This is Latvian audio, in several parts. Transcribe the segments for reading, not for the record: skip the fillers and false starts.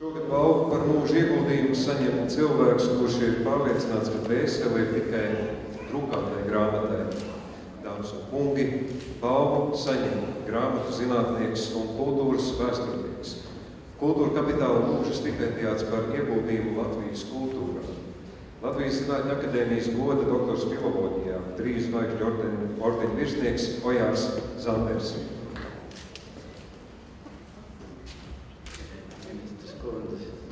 Šogad balvu par mūža ieguldījumu saņem cilvēks, kurš ir pārliecināts, ka dvēsele ir tikai drukātai grāmatai. Dāmas un kungi, balvu saņem grāmatu zinātnieks un kultūras vēsturnieks. Kultūra kapitāla mūža stipendijāts par ieguldījumu Latvijas kultūrā. Latvijas Zinātņu akadēmijas goda doktors filoloģijā, 3 zvaigžņu ordeņu virsnieks Ojārs Zanders.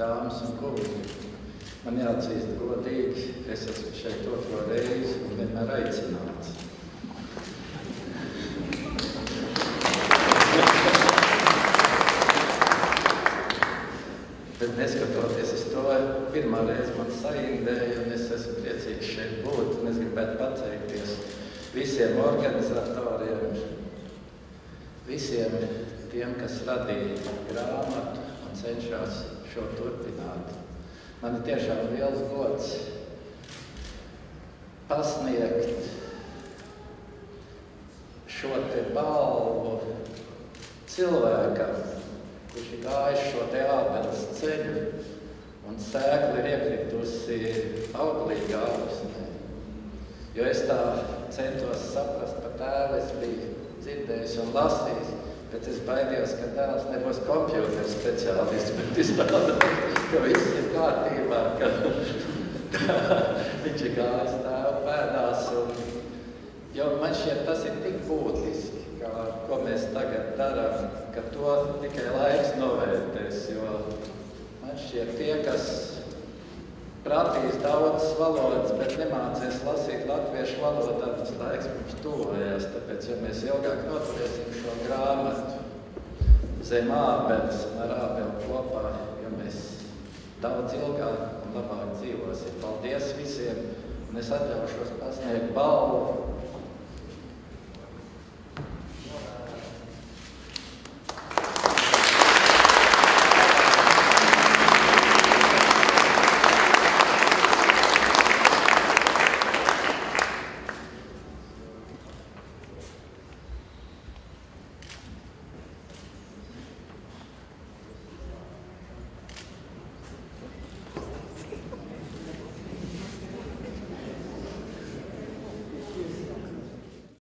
Dāmas un kungi, man jāatzīst godīgi, es esmu šeit 2. reizi un vienmēr aicināts. Bet neskatoties uz to, pirmā reize man saindēja un es esmu priecīgs šeit būt. Un es gribētu pateikties visiem organizatoriem, visiem tiem, kas radīja grāmatu un cenšas šo turpināt. Man ir tiešām liels gods pasniegt šo te balvu cilvēkam, kurš ir gājis šo te ābeles ceļu un sēkla ir iekritusi auglīgā augsnē. Jo es tā centos saprast par tēvu, es biju dzirdējis un lasījis, bet es baidījos, ka tēvs nebūs kompjūtera speciālists, bet izrādās, ka viss ir kārtībā, ka viņš ir gājis tēva pēdās. Jo man šķiet, tas ir tik būtiski, ko mēs tagad darām, ka to tikai laiks novērtēs. Jo man šķiet, tie, kas pratīs daudzas valodas, bet nemācies lasīt latviešu valodā, tas laiks mums tuvojās. Tāpēc, ja mēs ilgāk noturēsim šo grāmatu zem ābeles un ar ābeli kopā, jo mēs daudz ilgāk un labāk dzīvosim. Paldies visiem, un es atļaušos pasniegt balvu